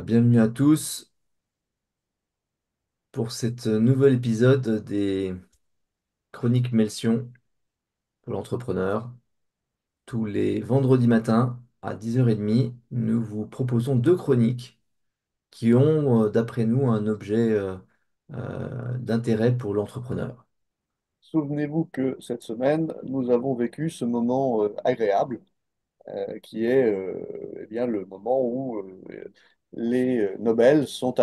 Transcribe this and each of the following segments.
Bienvenue à tous pour cet nouvel épisode des Chroniques Melsion pour l'entrepreneur. Tous les vendredis matins à 10h30, nous vous proposons deux chroniques qui ont, d'après nous, un objet d'intérêt pour l'entrepreneur. Souvenez-vous que cette semaine, nous avons vécu ce moment agréable qui est eh bien, le moment où les Nobel sont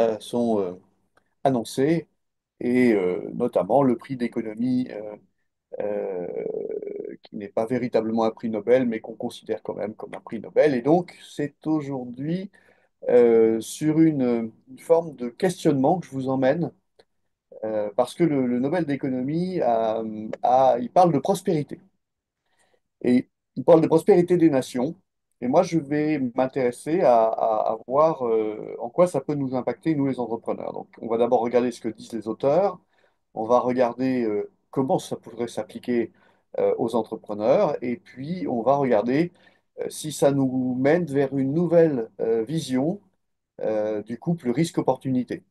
annoncés et notamment le prix d'économie euh, qui n'est pas véritablement un prix Nobel mais qu'on considère quand même comme un prix Nobel. Et donc, c'est aujourd'hui sur une forme de questionnement que je vous emmène parce que le Nobel d'économie il parle de prospérité. Et il parle de prospérité des nations. Et moi, je vais m'intéresser à voir en quoi ça peut nous impacter, nous les entrepreneurs. Donc, on va d'abord regarder ce que disent les auteurs. On va regarder comment ça pourrait s'appliquer aux entrepreneurs. Et puis, on va regarder si ça nous mène vers une nouvelle vision du couple risque-opportunité.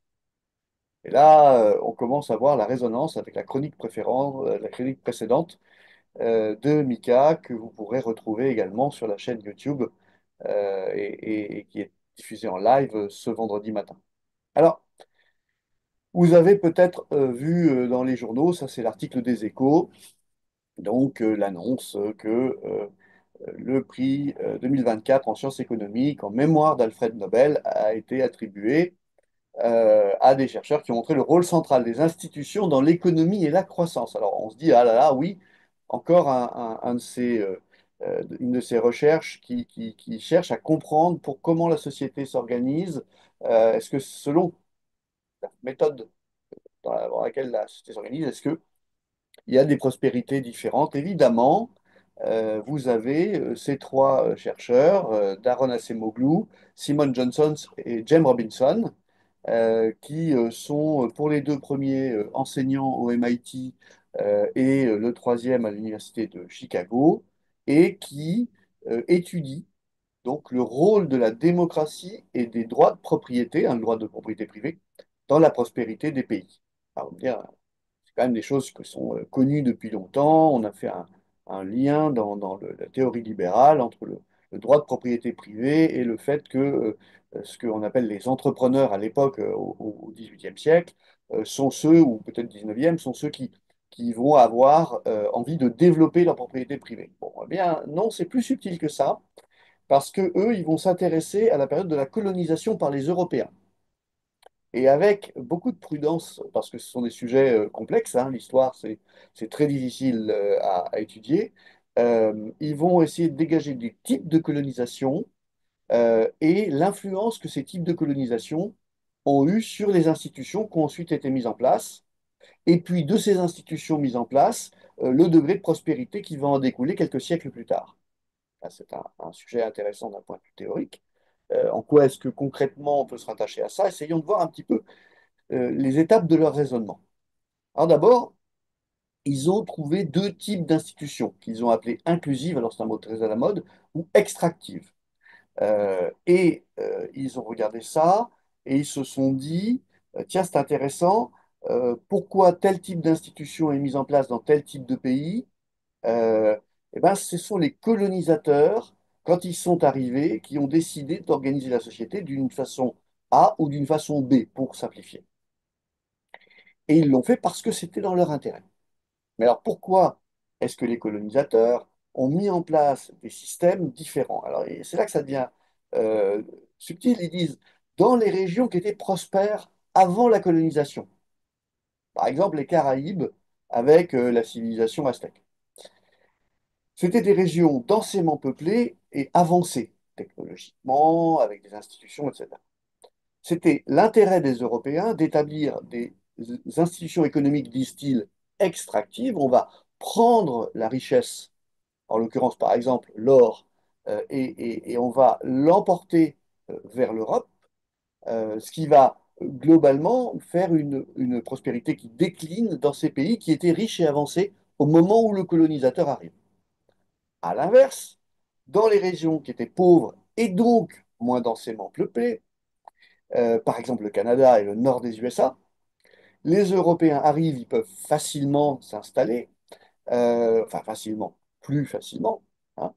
Et là, on commence à voir la résonance avec la chronique précédente de Mika que vous pourrez retrouver également sur la chaîne YouTube et qui est diffusée en live ce vendredi matin. Alors, vous avez peut-être vu dans les journaux, ça c'est l'article des Échos, donc l'annonce que le prix 2024 en sciences économiques en mémoire d'Alfred Nobel a été attribué à des chercheurs qui ont montré le rôle central des institutions dans l'économie et la croissance. Alors on se dit, ah là là, oui, encore un de une de ces recherches qui cherche à comprendre pour comment la société s'organise. Est-ce que selon la méthode dans laquelle la société s'organise, est-ce qu'il y a des prospérités différentes? Évidemment, vous avez ces trois chercheurs, Daron Acemoglu, Simon Johnson et James Robinson, qui sont pour les deux premiers enseignants au MIT et le troisième à l'Université de Chicago, et qui étudient donc le rôle de la démocratie et des droits de propriété, le droit de propriété privée, dans la prospérité des pays. Alors, on va dire, c'est quand même des choses qui sont connues depuis longtemps. On a fait un lien dans la théorie libérale entre le droit de propriété privée et le fait que ce qu'on appelle les entrepreneurs à l'époque, au XVIIIe siècle, sont ceux, ou peut-être XIXe, sont ceux qui vont avoir envie de développer leur propriété privée. Bon, eh bien, non, c'est plus subtil que ça, parce que eux, ils vont s'intéresser à la période de la colonisation par les Européens. Et avec beaucoup de prudence, parce que ce sont des sujets complexes, hein, l'histoire, c'est très difficile à étudier, ils vont essayer de dégager des types de colonisation et l'influence que ces types de colonisation ont eu sur les institutions qui ont ensuite été mises en place, et puis de ces institutions mises en place, le degré de prospérité qui va en découler quelques siècles plus tard. Là, c'est un sujet intéressant d'un point de vue théorique. En quoi est-ce que concrètement on peut se rattacher à ça? Essayons de voir un petit peu les étapes de leur raisonnement. Alors d'abord, ils ont trouvé deux types d'institutions qu'ils ont appelées inclusives, alors c'est un mot très à la mode, ou extractives. Ils ont regardé ça et ils se sont dit, tiens, c'est intéressant, pourquoi tel type d'institution est mise en place dans tel type de pays? Euh, eh ben, ce sont les colonisateurs, quand ils sont arrivés, qui ont décidé d'organiser la société d'une façon A ou d'une façon B, pour simplifier. Et ils l'ont fait parce que c'était dans leur intérêt. Mais alors pourquoi est-ce que les colonisateurs ont mis en place des systèmes différents? Alors et c'est là que ça devient euh, subtil. Ils disent dans les régions qui étaient prospères avant la colonisation. Par exemple, les Caraïbes avec la civilisation aztèque. C'était des régions densément peuplées et avancées technologiquement, avec des institutions, etc. C'était l'intérêt des Européens d'établir des institutions économiques, disent-ils, extractives. On va prendre la richesse, en l'occurrence par exemple l'or, et on va l'emporter vers l'Europe, ce qui va globalement faire une prospérité qui décline dans ces pays qui étaient riches et avancés au moment où le colonisateur arrive. À l'inverse, dans les régions qui étaient pauvres et donc moins densément peuplées, par exemple le Canada et le nord des USA. Les Européens arrivent, ils peuvent facilement s'installer, enfin facilement, plus facilement, hein.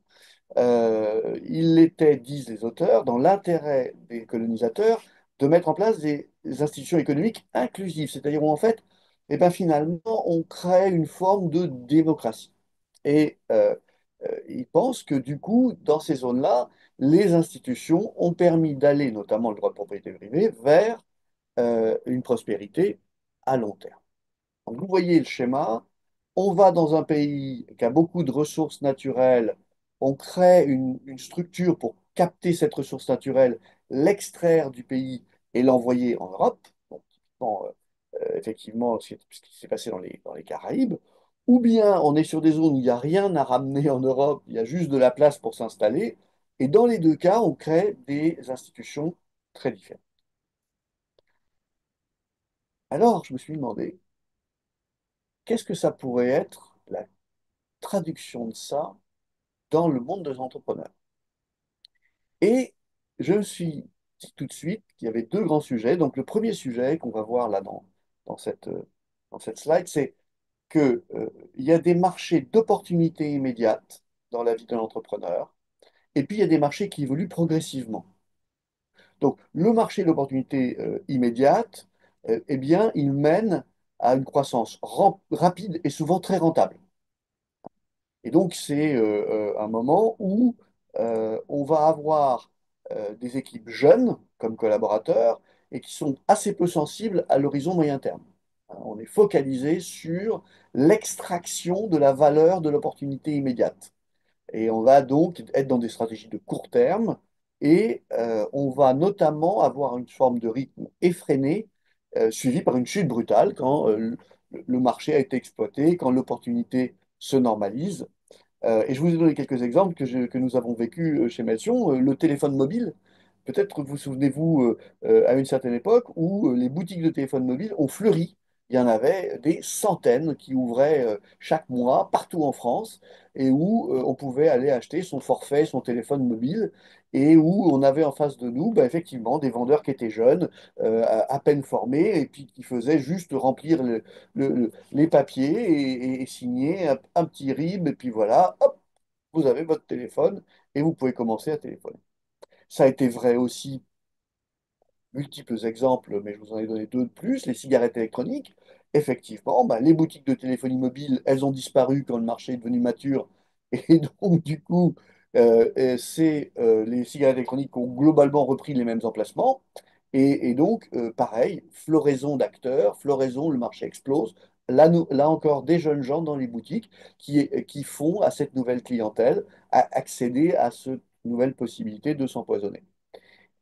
Il était, disent les auteurs, dans l'intérêt des colonisateurs de mettre en place des institutions économiques inclusives, c'est-à-dire où en fait, eh ben, finalement, on crée une forme de démocratie. Et ils pensent que du coup, dans ces zones-là, les institutions ont permis d'aller, notamment le droit de propriété privée, vers une prospérité à long terme. Donc, vous voyez le schéma. On va dans un pays qui a beaucoup de ressources naturelles. On crée une structure pour capter cette ressource naturelle, l'extraire du pays et l'envoyer en Europe. Donc, typiquement, effectivement, ce qui s'est passé dans les Caraïbes. Ou bien on est sur des zones où il n'y a rien à ramener en Europe, il y a juste de la place pour s'installer. Et dans les deux cas, on crée des institutions très différentes. Alors, je me suis demandé, qu'est-ce que ça pourrait être la traduction de ça dans le monde des entrepreneurs? Et je me suis dit tout de suite qu'il y avait deux grands sujets. Donc le premier sujet qu'on va voir là dans dans cette slide, c'est que, il y a des marchés d'opportunités immédiates dans la vie de l'entrepreneur, et puis il y a des marchés qui évoluent progressivement. Donc le marché de l'opportunité immédiate, eh bien, il mène à une croissance rapide et souvent très rentable. Et donc, c'est un moment où on va avoir des équipes jeunes comme collaborateurs et qui sont assez peu sensibles à l'horizon moyen terme. Hein, on est focalisé sur l'extraction de la valeur de l'opportunité immédiate. Et on va donc être dans des stratégies de court terme et on va notamment avoir une forme de rythme effréné suivi par une chute brutale quand le marché a été exploité, quand l'opportunité se normalise. Et je vous ai donné quelques exemples que nous avons vécu chez Melsion. Le téléphone mobile, peut-être vous souvenez-vous à une certaine époque où les boutiques de téléphone mobile ont fleuri. Il y en avait des centaines qui ouvraient chaque mois partout en France et où on pouvait aller acheter son forfait, son téléphone mobile et où on avait en face de nous bah, effectivement des vendeurs qui étaient jeunes, à peine formés et puis qui faisaient juste remplir les papiers et signer un petit RIB, et puis voilà, hop, vous avez votre téléphone et vous pouvez commencer à téléphoner. Ça a été vrai aussi, multiples exemples, mais je vous en ai donné deux de plus, les cigarettes électroniques. Effectivement, bah, les boutiques de téléphonie mobile, elles ont disparu quand le marché est devenu mature. Et donc, du coup, c'est les cigarettes électroniques qui ont globalement repris les mêmes emplacements. Et donc, pareil, floraison d'acteurs, floraison, le marché explose. Là encore, des jeunes gens dans les boutiques qui font à cette nouvelle clientèle accéder à cette nouvelle possibilité de s'empoisonner.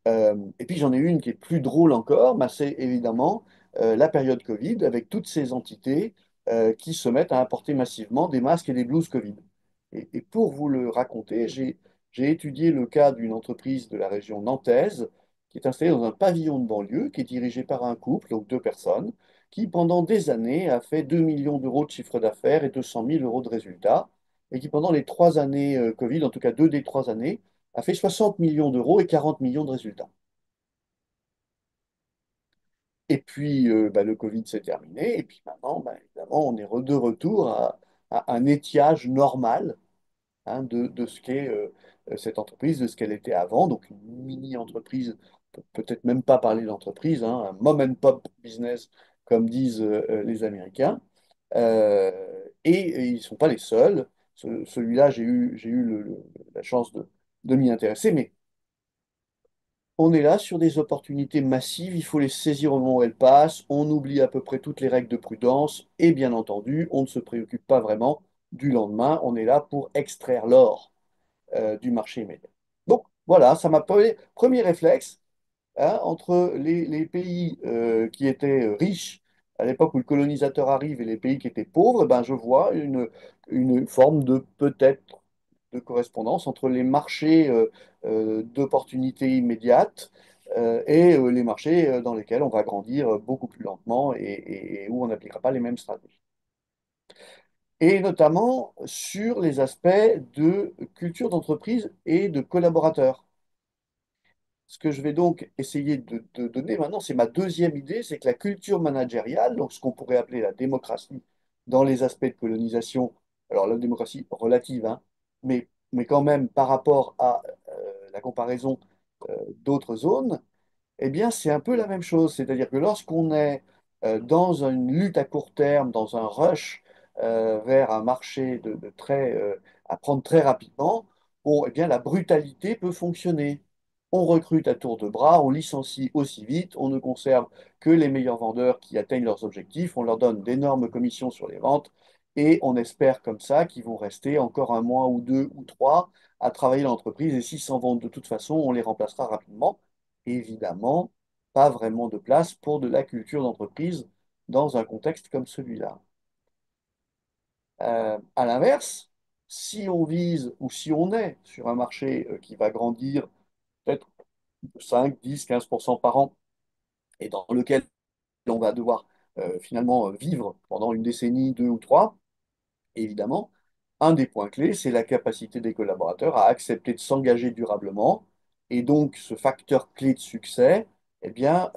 Et puis j'en ai une qui est plus drôle encore, bah, c'est évidemment la période Covid avec toutes ces entités qui se mettent à importer massivement des masques et des blouses Covid. Et pour vous le raconter, j'ai étudié le cas d'une entreprise de la région nantaise qui est installée dans un pavillon de banlieue, qui est dirigé par un couple, donc deux personnes, qui pendant des années a fait 2 millions d'euros de chiffre d'affaires et 200 000 euros de résultats, et qui pendant les 3 années Covid, en tout cas 2 des 3 années, a fait 60 millions d'euros et 40 millions de résultats. Et puis, bah, le Covid s'est terminé. Et puis maintenant, bah, évidemment, on est de retour à un étiage normal, hein, de ce qu'est cette entreprise, de ce qu'elle était avant. Donc, une mini-entreprise, peut-être même pas parler d'entreprise, hein, un mom-and-pop business, comme disent les Américains. Et ils ne sont pas les seuls. Celui-là, j'ai eu la chance de m'y intéresser. Mais on est là sur des opportunités massives, il faut les saisir au moment où elles passent, on oublie à peu près toutes les règles de prudence et bien entendu, on ne se préoccupe pas vraiment du lendemain, on est là pour extraire l'or du marché immédiat. Donc voilà, ça m'a premier réflexe, hein, entre les pays qui étaient riches à l'époque où le colonisateur arrive et les pays qui étaient pauvres, eh ben, je vois une forme de peut-être de correspondance entre les marchés d'opportunités immédiates et les marchés dans lesquels on va grandir beaucoup plus lentement et où on n'appliquera pas les mêmes stratégies. Et notamment sur les aspects de culture d'entreprise et de collaborateurs. Ce que je vais donc essayer de donner maintenant, c'est ma deuxième idée, c'est que la culture managériale, donc ce qu'on pourrait appeler la démocratie dans les aspects de colonisation, alors la démocratie relative, hein, mais quand même par rapport à la comparaison d'autres zones, eh bien, c'est un peu la même chose. C'est-à-dire que lorsqu'on est dans une lutte à court terme, dans un rush vers un marché à prendre très rapidement, bon, eh bien, la brutalité peut fonctionner. On recrute à tour de bras, on licencie aussi vite, on ne conserve que les meilleurs vendeurs qui atteignent leurs objectifs, on leur donne d'énormes commissions sur les ventes et on espère comme ça qu'ils vont rester encore un mois ou deux ou trois à travailler dans l'entreprise et s'ils s'en vont de toute façon, on les remplacera rapidement. Évidemment, pas vraiment de place pour de la culture d'entreprise dans un contexte comme celui-là. À l'inverse, si on vise ou si on est sur un marché qui va grandir peut-être de 5, 10, 15% par an et dans lequel on va devoir finalement vivre pendant une décennie, deux ou trois, évidemment, un des points clés, c'est la capacité des collaborateurs à accepter de s'engager durablement. Et donc, ce facteur clé de succès, eh bien,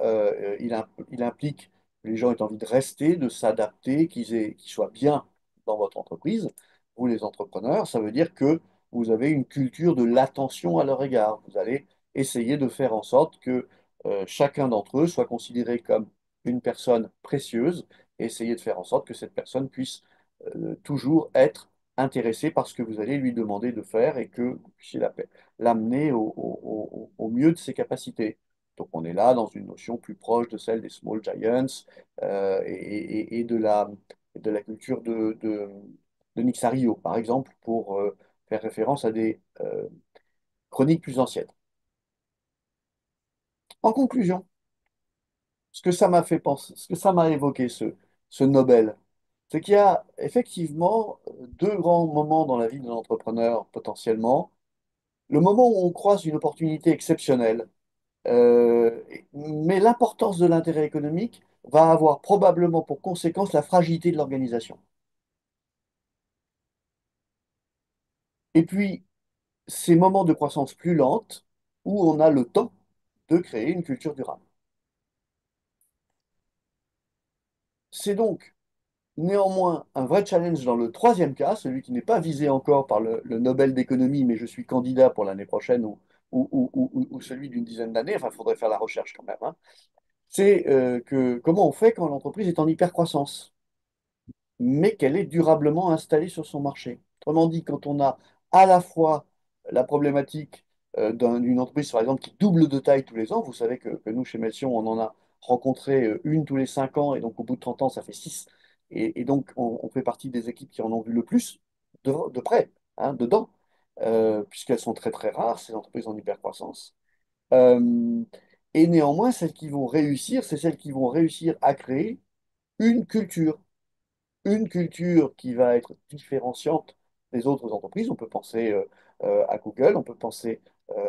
il implique que les gens aient envie de rester, de s'adapter, qu'ils soient bien dans votre entreprise. Vous, les entrepreneurs, ça veut dire que vous avez une culture de l'attention à leur égard. Vous allez essayer de faire en sorte que chacun d'entre eux soit considéré comme une personne précieuse et essayer de faire en sorte que cette personne puisse toujours être intéressé par ce que vous allez lui demander de faire et que vous puissiez l'amener au mieux de ses capacités. Donc on est là dans une notion plus proche de celle des small giants et de la culture de Nixario, par exemple, pour faire référence à des chroniques plus anciennes. En conclusion, ce que ça m'a fait penser, ce que ça m'a évoqué, ce Nobel, c'est qu'il y a effectivement deux grands moments dans la vie de l'entrepreneur potentiellement. Le moment où on croise une opportunité exceptionnelle, euh, mais l'importance de l'intérêt économique va avoir probablement pour conséquence la fragilité de l'organisation. Et puis, ces moments de croissance plus lente où on a le temps de créer une culture durable. C'est donc néanmoins un vrai challenge dans le troisième cas, celui qui n'est pas visé encore par le Nobel d'économie, mais je suis candidat pour l'année prochaine ou celui d'une dizaine d'années, enfin il faudrait faire la recherche quand même, hein. C'est que comment on fait quand l'entreprise est en hypercroissance, mais qu'elle est durablement installée sur son marché. Autrement dit, quand on a à la fois la problématique d'une entreprise, par exemple, qui double de taille tous les ans, vous savez que nous, chez Melsion, on en a rencontré une tous les 5 ans, et donc au bout de 30 ans, ça fait 6. Et donc, on fait partie des équipes qui en ont vu le plus de près, hein, dedans, puisqu'elles sont très très rares, ces entreprises en hypercroissance. Euh, et néanmoins, celles qui vont réussir, c'est celles qui vont réussir à créer une culture qui va être différenciante des autres entreprises. On peut penser à Google, on peut penser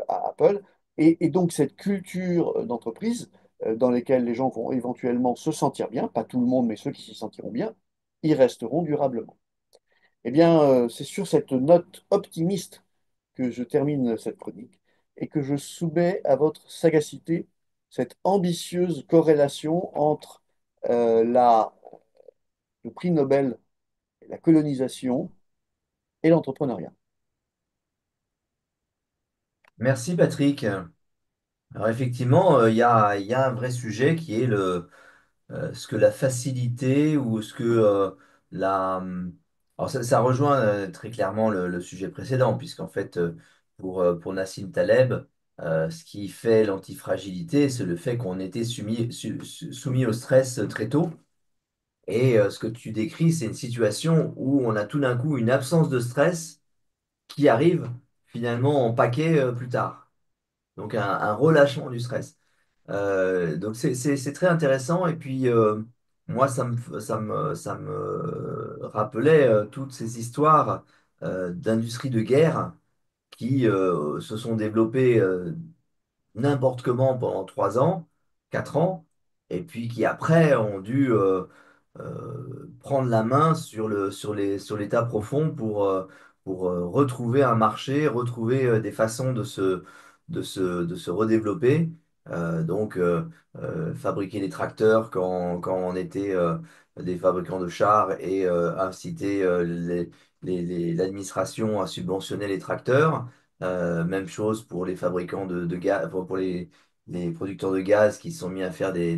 à Apple. Et donc cette culture d'entreprise dans laquelle les gens vont éventuellement se sentir bien, pas tout le monde, mais ceux qui s'y sentiront bien, y resteront durablement. Eh bien, c'est sur cette note optimiste que je termine cette chronique et que je soumets à votre sagacité cette ambitieuse corrélation entre le prix Nobel la colonisation et l'entrepreneuriat. Merci Patrick. Alors effectivement, il y a un vrai sujet qui est ce que la facilité ou ce que la... Alors ça rejoint très clairement le sujet précédent, puisqu'en fait, pour Nassim Taleb, ce qui fait l'antifragilité, c'est le fait qu'on était soumis au stress très tôt. Et ce que tu décris, c'est une situation où on a tout d'un coup une absence de stress qui arrive finalement en paquet plus tard. Donc un relâchement du stress. Donc c'est très intéressant. Et puis moi, ça me rappelait toutes ces histoires d'industrie de guerre qui se sont développées n'importe comment pendant 3 ans, 4 ans, et puis qui après ont dû prendre la main sur l'état profond pour retrouver un marché, retrouver des façons de se redévelopper. Donc, fabriquer des tracteurs quand on était des fabricants de chars et inciter l'administration à subventionner les tracteurs. Même chose pour les fabricants de gaz, pour les producteurs de gaz qui se sont mis à faire des,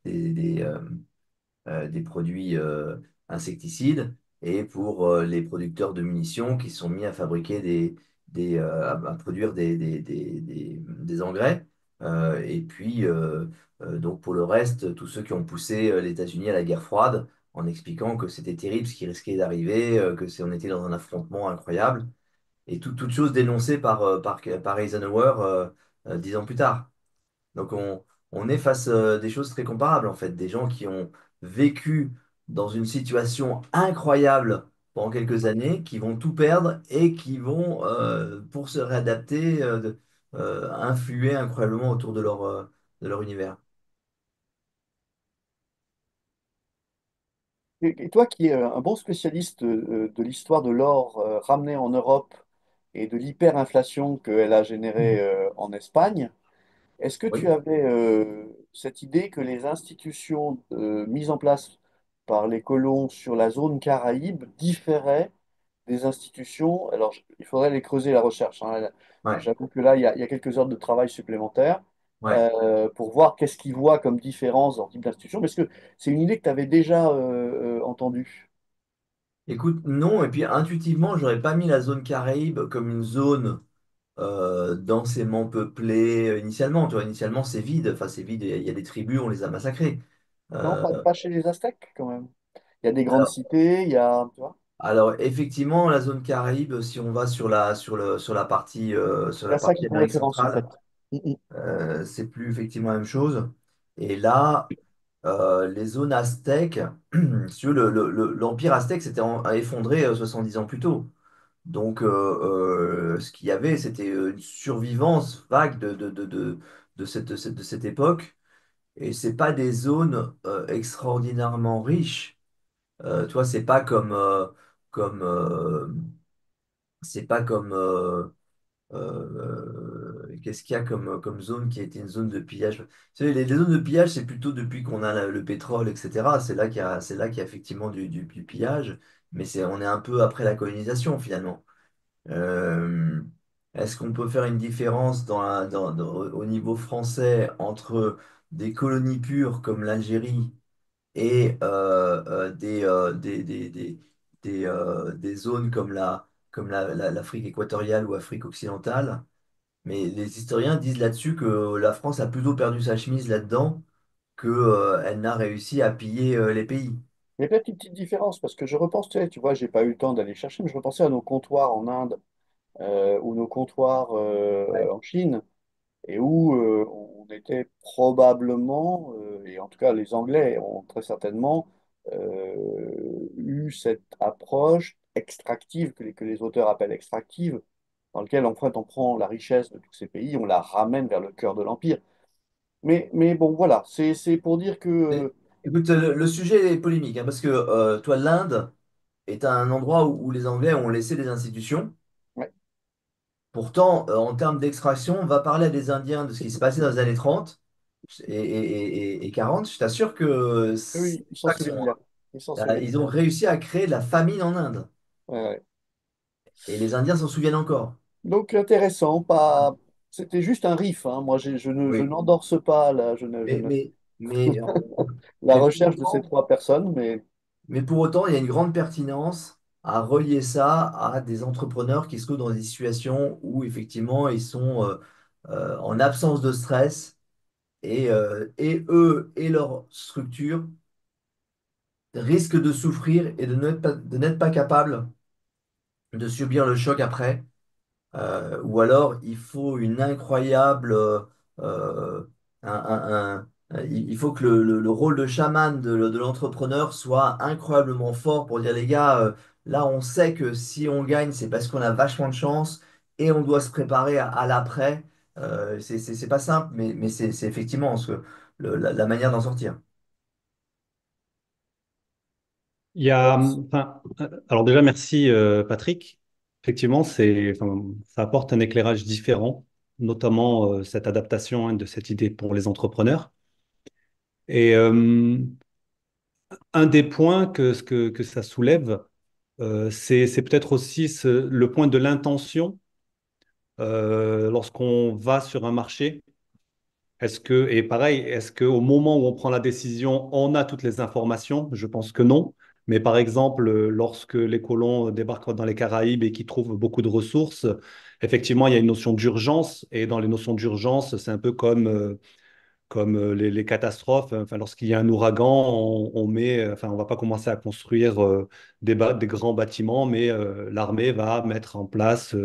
des, euh, des produits insecticides et pour les producteurs de munitions qui se sont mis à fabriquer à produire des engrais. Et puis, donc pour le reste, tous ceux qui ont poussé les États-Unis à la guerre froide en expliquant que c'était terrible ce qui risquait d'arriver, on était dans un affrontement incroyable, et toute chose dénoncée par Eisenhower 10 ans plus tard. Donc on est face à des choses très comparables en fait, des gens qui ont vécu dans une situation incroyable pendant quelques années, qui vont tout perdre et qui vont, pour se réadapter, influer incroyablement autour de leur univers. Et toi qui es un bon spécialiste de l'histoire de l'or ramené en Europe et de l'hyperinflation qu'elle a générée en Espagne, est-ce que tu Oui, avais cette idée que les institutions mises en place par les colons sur la zone Caraïbe différaient des institutions? Alors, il faudrait les creuser la recherche, hein. ouais, J'avoue que là, il y a quelques heures de travail supplémentaires ouais. pour voir qu'est-ce qu'ils voient comme différence dans le type d'institution. Parce que c'est une idée que tu avais déjà entendue. Écoute, non, et puis intuitivement, j'aurais pas mis la zone Caraïbe comme une zone densément peuplée initialement. Tu vois, initialement, c'est vide, enfin c'est vide, il y a des tribus, on les a massacrés. Non, Euh, pas chez les Aztèques, quand même. Il y a des grandes alors, cités, il y a, tu vois, Alors effectivement, la zone Caraïbe, si on va sur c'est la à ça qu'ils partie font Amérique référence, en fait. centrale, Mm, mm. c'est plus effectivement la même chose. Et là, les zones aztèques, si tu veux, l'empire aztèque a effondré 70 ans plus tôt. Donc, ce qu'il y avait, c'était une survivance vague de cette époque. Et c'est pas des zones extraordinairement riches. Tu vois, comme c'est pas comme qu'est-ce qu'il y a comme zone qui a été une zone de pillage. Tu sais, les zones de pillage, c'est plutôt depuis qu'on a le pétrole, etc. C'est là qu'il y a effectivement du pillage, mais on est un peu après la colonisation finalement. Euh, Est-ce qu'on peut faire une différence au niveau français entre des colonies pures comme l'Algérie et des zones comme l'Afrique équatoriale ou Afrique occidentale? Mais les historiens disent là-dessus que la France a plutôt perdu sa chemise là-dedans que, elle n'a réussi à piller les pays. Il y a peut-être une petite différence, parce que je repense, tu vois, j'ai pas eu le temps d'aller chercher, mais je repensais à nos comptoirs en Inde ou nos comptoirs Ouais. en Chine, et où on était probablement, et en tout cas les Anglais ont très certainement eu cette approche extractive que les auteurs appellent extractive, dans lequel en fait on prend la richesse de tous ces pays, on la ramène vers le cœur de l'empire. Mais bon, voilà, c'est pour dire que Écoute, le sujet est polémique, hein, parce que toi, l'Inde est un endroit où les Anglais ont laissé des institutions. ouais, Pourtant, en termes d'extraction, on va parler à des Indiens de ce qui s'est passé dans les années 30 et 40. Je t'assure que c'est oui, ils s'en souviennent extraction, bien. Ils s'en hein. souviennent Ils ont bien. réussi à créer de la famine en Inde. Ouais, ouais. Et les Indiens s'en souviennent encore. Donc intéressant, pas. C'était juste un riff, hein. Moi, je Oui. n'endorse pas là, Mais, mais, mais, la mais pour recherche de ces autant, trois personnes, mais mais pour autant, il y a une grande pertinence à relier ça à des entrepreneurs qui se trouvent dans des situations où effectivement ils sont en absence de stress et eux et leur structure risquent de souffrir et de n'être pas capables de subir le choc après. Ou alors il faut une incroyable euh, il faut que le rôle de chaman de l'entrepreneur soit incroyablement fort pour dire les gars, là on sait que si on gagne c'est parce qu'on a vachement de chance et on doit se préparer à l'après. C'est pas simple, mais c'est effectivement la manière d'en sortir. Il y a, enfin, alors déjà, merci Patrick. Effectivement, ça apporte un éclairage différent notamment cette adaptation hein, de cette idée pour les entrepreneurs. Et un des points que ça soulève, c'est peut-être aussi le point de l'intention lorsqu'on va sur un marché. Et pareil, est-ce qu'au moment où on prend la décision, on a toutes les informations? Je pense que non. Mais par exemple, lorsque les colons débarquent dans les Caraïbes et qu'ils trouvent beaucoup de ressources, effectivement, il y a une notion d'urgence. Et dans les notions d'urgence, c'est un peu comme les catastrophes. Enfin, lorsqu'il y a un ouragan, enfin, on va pas commencer à construire des grands bâtiments, mais l'armée va mettre en place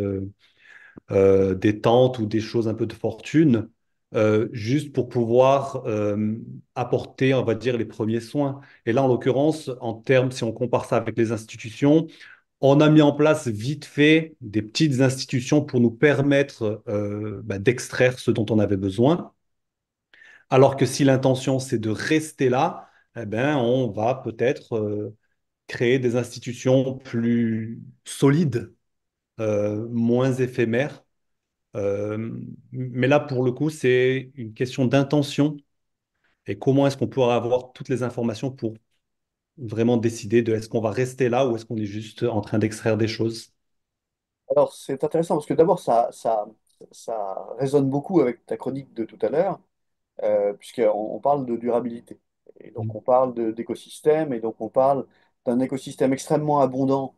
des tentes ou des choses un peu de fortune, juste pour pouvoir apporter, on va dire, les premiers soins. Et là, en l'occurrence, en termes, si on compare ça avec les institutions, on a mis en place vite fait des petites institutions pour nous permettre d'extraire ce dont on avait besoin. Alors que si l'intention, c'est de rester là, eh ben, on va peut-être créer des institutions plus solides, moins éphémères. Mais là, pour le coup, c'est une question d'intention et comment est-ce qu'on pourra avoir toutes les informations pour vraiment décider de est-ce qu'on va rester là ou est-ce qu'on est juste en train d'extraire des choses. Alors, c'est intéressant parce que d'abord, ça résonne beaucoup avec ta chronique de tout à l'heure, puisqu'on parle de durabilité. Et donc, on parle d'écosystème, et donc on parle d'un écosystème extrêmement abondant,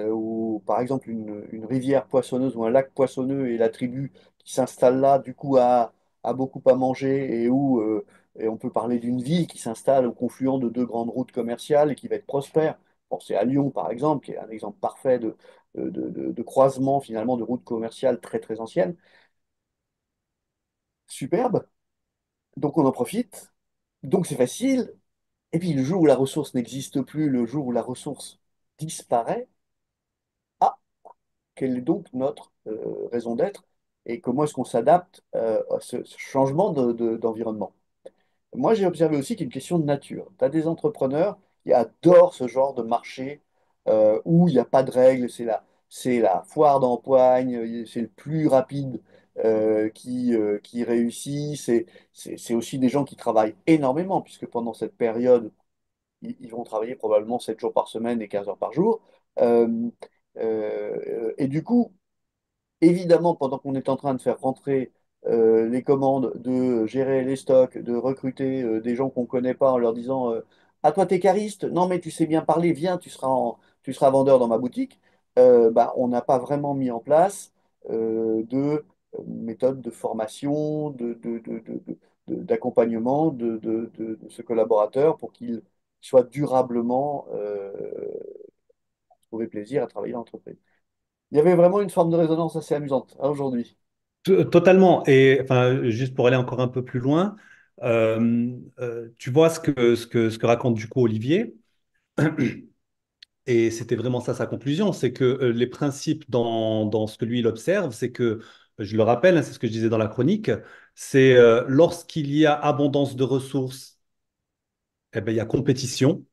où, par exemple, une rivière poissonneuse ou un lac poissonneux et la tribu qui s'installe là, du coup, a beaucoup à manger, et on peut parler d'une ville qui s'installe au confluent de deux grandes routes commerciales et qui va être prospère. Pensez à Lyon, par exemple, qui est un exemple parfait de croisement, finalement, de routes commerciales très, très anciennes. Superbe. Donc, on en profite. Donc c'est facile. Et puis le jour où la ressource n'existe plus, le jour où la ressource disparaît, ah, quelle est donc notre raison d'être et comment est-ce qu'on s'adapte à ce changement d'environnement? Moi, j'ai observé aussi qu'il y a une question de nature. Tu as des entrepreneurs qui adorent ce genre de marché où il n'y a pas de règles, c'est la foire d'empoigne, c'est le plus rapide qui réussit. C'est aussi des gens qui travaillent énormément, puisque pendant cette période, ils vont travailler probablement 7 jours par semaine et 15 heures par jour. Euh, et du coup, évidemment, pendant qu'on est en train de faire rentrer les commandes, de gérer les stocks, de recruter des gens qu'on ne connaît pas en leur disant ah, toi, t'es cariste? Non, mais tu sais bien parler, viens, tu seras vendeur dans ma boutique. Bah, on n'a pas vraiment mis en place de méthodes de formation, d'accompagnement de ce collaborateur pour qu'il soit durablement trouver plaisir à travailler dans l'entreprise. Il y avait vraiment une forme de résonance assez amusante hein, aujourd'hui. Totalement. Et enfin, juste pour aller encore un peu plus loin, tu vois ce que raconte du coup Olivier. Et c'était vraiment ça sa conclusion, c'est que les principes dans ce que lui il observe, c'est que, je le rappelle, hein, c'est ce que je disais dans la chronique, c'est lorsqu'il y a abondance de ressources, eh ben, il y a compétition.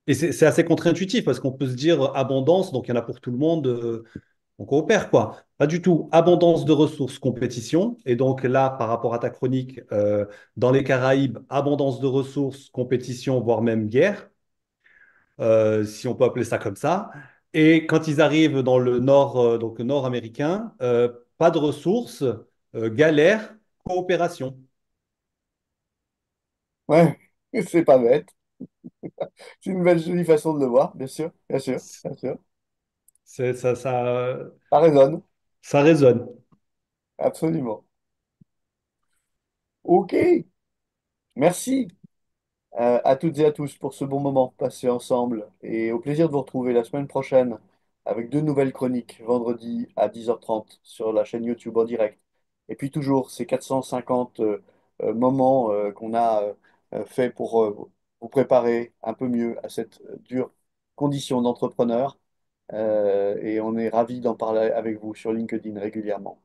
Et c'est assez contre-intuitif parce qu'on peut se dire abondance, donc il y en a pour tout le monde, on coopère, quoi. Pas du tout. Abondance de ressources, compétition. Et donc là, par rapport à ta chronique, dans les Caraïbes, abondance de ressources, compétition, voire même guerre. Si on peut appeler ça comme ça. Et quand ils arrivent dans le nord, donc nord-américain, pas de ressources, galère, coopération. Ouais, c'est pas bête. C'est une belle, jolie façon de le voir, bien sûr, bien sûr, bien sûr. Ça, Ça résonne, ça résonne. absolument. Ok, merci à toutes et à tous pour ce bon moment passé ensemble et au plaisir de vous retrouver la semaine prochaine avec deux nouvelles chroniques, vendredi à 10h30 sur la chaîne YouTube en direct. Et puis toujours ces 450 moments qu'on a fait pour vous préparer un peu mieux à cette dure condition d'entrepreneur. Et on est ravis d'en parler avec vous sur LinkedIn régulièrement.